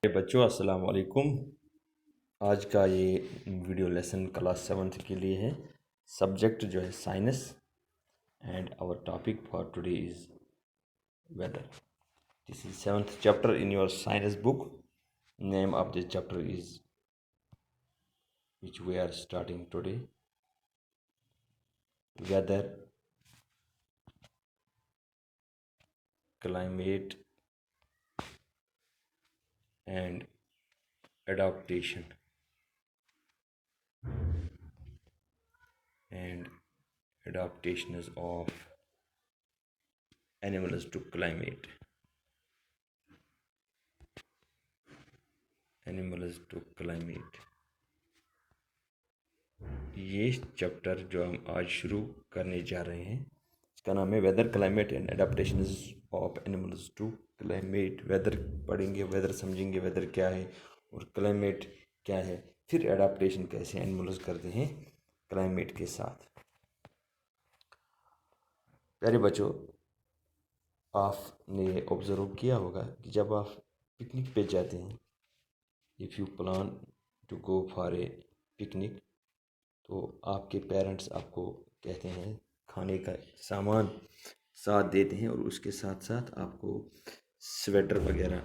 بچوں السلام علیکم۔ آج کا یہ ویڈیو لیسن کلاس 7 کے لیے ہے۔ سبجیکٹ جو ہے science and our topic for today is weather. This is 7th chapter in your science book. Name of this chapter is which we are starting today, weather, climate and adaptation and adaptations of animals to climate. Animals to climate. یہ chapter جو ہم آج شروع کرنے جا رہے ہیں اس کا نام ہے weather, climate and adaptations of animals to climate. Weather پڑھیں گے، ویدر سمجھیں گے ویدر کیا ہے اور کلائمیٹ کیا ہے، پھر اڈیپٹیشن کیسے اینیملز کرتے ہیں کلائمیٹ کے ساتھ۔ پیارے بچوں، آپ نے آبزرو کیا ہوگا کہ جب آپ پکنک پہ جاتے ہیں، if you plan to go for a picnic، تو آپ کے پیرنٹس آپ کو کہتے ہیں کھانے کا سامان ساتھ دیتے ہیں اور اس کے ساتھ ساتھ آپ کو سویٹر وغیرہ،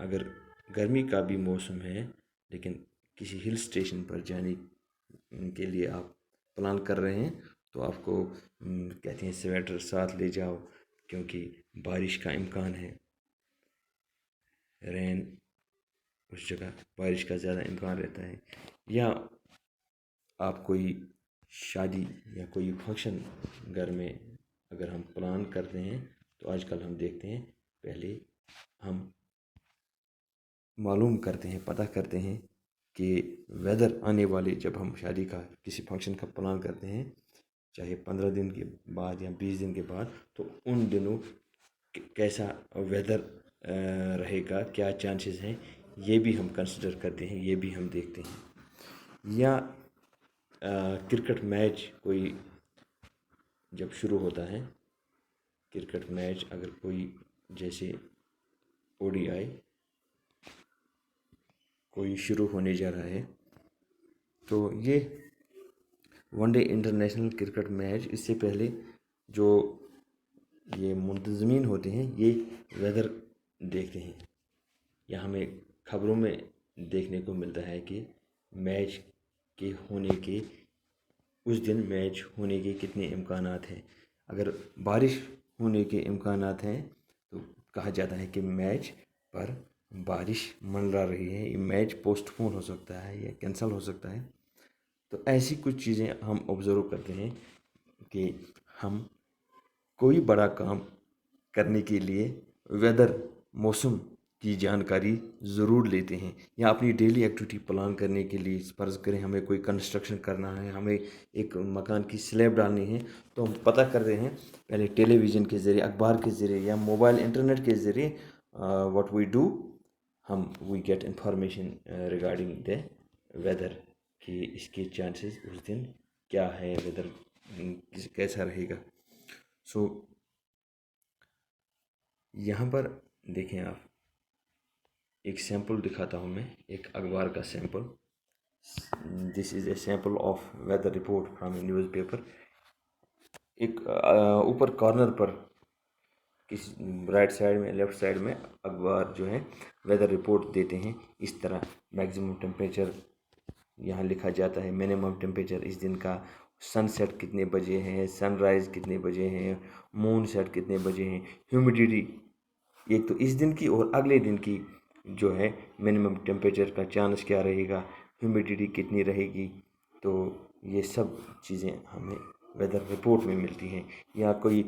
اگر گرمی کا بھی موسم ہے لیکن کسی ہل اسٹیشن پر جانے کے لیے آپ پلان کر رہے ہیں تو آپ کو کہتے ہیں سویٹر ساتھ لے جاؤ کیونکہ بارش کا امکان ہے، رین، اس جگہ بارش کا زیادہ امکان رہتا ہے۔ یا آپ کوئی شادی یا کوئی فنکشن گھر میں اگر ہم پلان کرتے ہیں تو آج کل ہم دیکھتے ہیں پہلے ہم معلوم کرتے ہیں، پتہ کرتے ہیں کہ ویدر آنے والے، جب ہم شادی کا کسی فنکشن کا پلان کرتے ہیں چاہے 15 دن کے بعد یا 20 دن کے بعد، تو ان دنوں کیسا ویدر رہے گا، کیا چانسز ہیں، یہ بھی ہم کنسیڈر کرتے ہیں، یہ بھی ہم دیکھتے ہیں۔ یا کرکٹ میچ کوئی جب شروع ہوتا ہے، کرکٹ میچ اگر کوئی جیسے او ڈی آئی کوئی شروع ہونے جا رہا ہے تو یہ one day international cricket match, اس سے پہلے جو یہ منتظمین ہوتے ہیں یہ ویدر دیکھتے ہیں، یا ہمیں خبروں میں دیکھنے کو ملتا ہے کہ میچ کے ہونے کے اس دن میچ ہونے کے کتنے امکانات ہیں۔ اگر بارش ہونے کے امکانات ہیں تو کہا جاتا ہے کہ میچ پر بارش منڈرا رہی ہے، یہ میچ پوسٹ پون ہو سکتا ہے یا کینسل ہو سکتا ہے۔ تو ایسی کچھ چیزیں ہم آبزرو کرتے ہیں کہ ہم کوئی بڑا کام کرنے کے لیے ویدر، موسم کی جانکاری ضرور لیتے ہیں، یا اپنی ڈیلی ایکٹیویٹی پلان کرنے کے لیے فرض کریں ہمیں کوئی کنسٹرکشن کرنا ہے، ہمیں ایک مکان کی سلیب ڈالنی ہے تو ہم پتہ کر رہے ہیں پہلے ٹیلی ویژن کے ذریعے، اخبار کے ذریعے یا موبائل انٹرنیٹ کے ذریعے واٹ وی ڈو، ہم we get information regarding the weather کہ اس کے چانسز اس دن کیا ہے، ویدر کیسا رہے گا۔ سو یہاں پر دیکھیں آپ، ایک سیمپل دکھاتا ہوں میں، ایک اخبار کا sample. This is a sample of whether report from a news paper. ایک اوپر کارنر پر کسی رائٹ سائڈ میں، لیفٹ سائڈ میں اخبار جو ہے ویدر رپورٹ دیتے ہیں اس طرح، میکسیمم ٹیمپریچر یہاں لکھا جاتا ہے، منیمم ٹیمپریچر اس دن کا، سن سیٹ کتنے بجے ہیں، سن رائز کتنے بجے ہیں، مون سیٹ کتنے بجے ہیں، ہیومیڈیٹی ایک تو اس دن کی اور اگلے دن کی جو ہے منیمم ٹیمپریچر کا چانس کیا رہے گا، ہیومیڈیٹی کتنی رہے گی، تو یہ سب چیزیں ہمیں ویدر رپورٹ میں ملتی ہیں۔ یا کوئی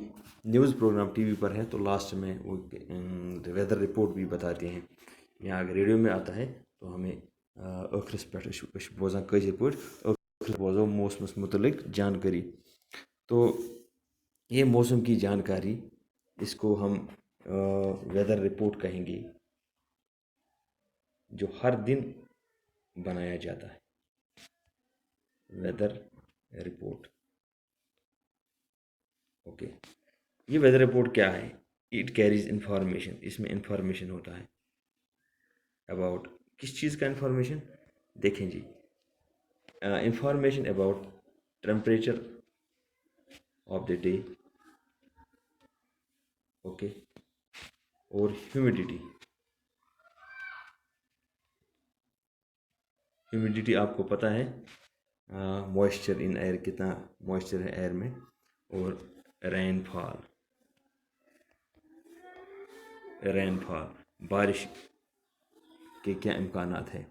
نیوز پروگرام ٹی وی پر ہے تو لاسٹ میں وہ ویدر رپورٹ بھی بتاتے ہیں، یا اگر ریڈیو میں آتا ہے تو ہمیں ٲخرس پٮ۪ٹھ بوزان کٲشِر پٲٹھۍ ٲخرس بوزو موسمس متعلق جانکاری۔ تو یہ موسم کی جانکاری، اس کو ہم ویدر رپورٹ کہیں گے، جو ہر دن بنایا جاتا ہے، ویدر رپورٹ۔ اوکے، یہ ویدر رپورٹ کیا ہے؟ اٹ کیریز انفارمیشن، اس میں انفارمیشن ہوتا ہے اباؤٹ کس چیز کا انفارمیشن دیکھیں جی information about temperature of the day okay اور ہیومیڈیٹی آپ کو پتہ ہے موئسچر ان ایئر کتنا موئسچر ہے ایئر میں اور رین فال بارش کے کیا امکانات ہیں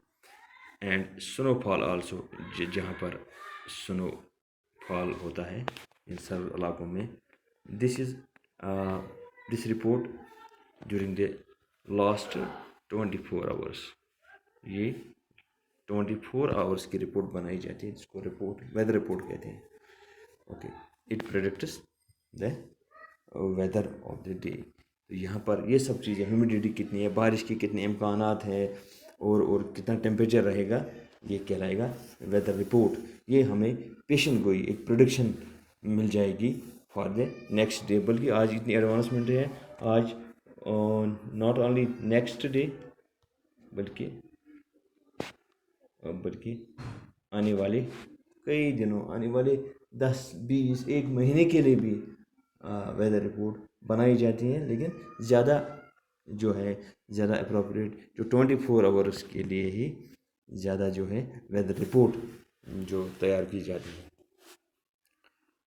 اینڈ سنو فال آلسو جہاں پر سنو فال ہوتا ہے ان سب علاقوں میں this report during the last 24 hours یہ 24 آورس کی رپورٹ بنائی جاتی ہے جس کو ویدر رپورٹ کہتے ہیں okay it predicts the weather of the day تو یہاں پر یہ سب چیزیں ہیومیڈیٹی کتنی ہے بارش کی کتنے امکانات ہیں اور کتنا ٹیمپریچر رہے گا یہ کہلائے گا ویدر رپورٹ یہ ہمیں پیشن گوئی ایک پروڈکشن مل جائے گی فار دا نیکسٹ ڈے بلکہ آج اتنی ایڈوانسمنٹ ہے آج ناٹ اونلی نیکسٹ ڈے بلکہ آنے والے کئی دنوں آنے والے 10-20 ایک مہینے کے لیے بھی ویدر رپورٹ بنائی جاتی ہیں لیکن زیادہ جو ہے زیادہ اپروپریٹ جو 24 آورس کے لیے ہی زیادہ جو ہے ویدر رپورٹ جو تیار کی جاتی ہے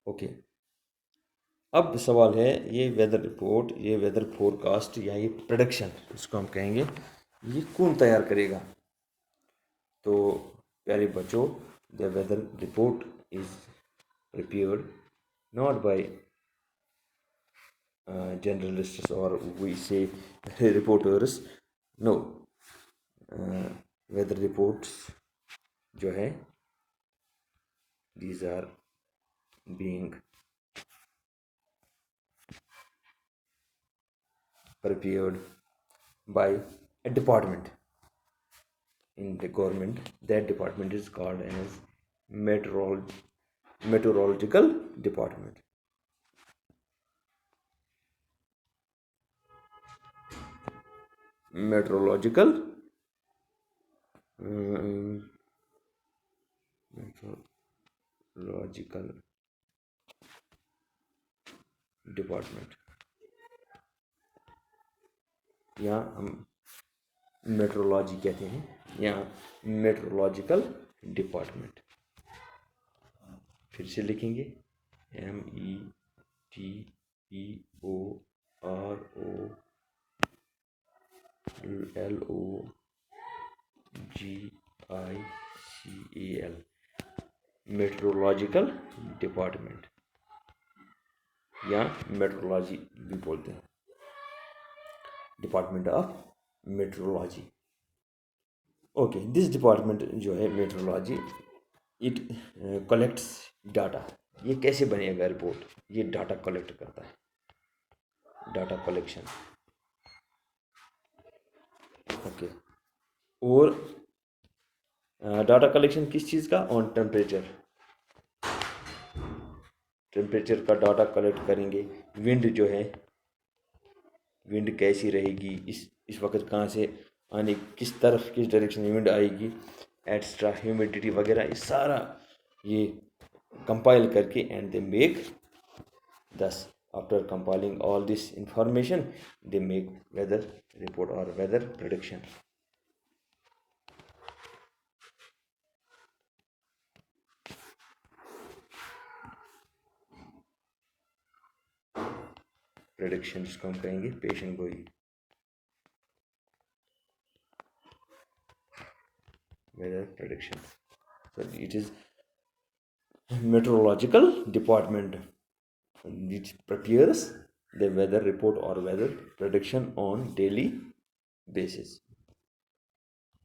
اوکے اب سوال ہے یہ ویدر رپورٹ یہ ویدر فور کاسٹ یا یہ پریڈکشن اس کو ہم کہیں گے یہ کون تیار کرے گا تو پیارے بچوں the weather report is prepared not by journalists or we say reporters no weather reports جو ہے these are being prepared by a department in the government. That department is called as meteorological department. Meteorological department یا ہم meteorology کہتے ہیں یا meteorological department پھر سے لکھیں گے METEOROLOGICAL میٹرولوجیکل ڈپارٹمنٹ یا میٹرولوجی بھی بولتے ہیں department of meteorology okay this department جو ہے میٹرولوجی اٹ کلیکٹس ڈاٹا یہ کیسے بنے گا رپورٹ یہ ڈاٹا کلیکٹ کرتا ہے ڈاٹا کلیکشن اوکے اور ڈاٹا کلیکشن کس چیز کا آن ٹیمپریچر کا ڈاٹا کلیکٹ کریں گے ونڈ جو ہے ونڈ کیسی رہے گی اس وقت کہاں سے آنے کس طرف کس ڈائریکشن میں ونڈ آئے گی ایٹسٹرا ہیومیڈیٹی وغیرہ یہ سارا یہ کمپائل کر کے and they make this after compiling all this information they make weather report اور ویدر پریڈکشن پریڈکشن اس کو ہم کہیں گے پیشن گوئی weather prediction so it is meteorological department which prepares the weather report or weather prediction on daily basis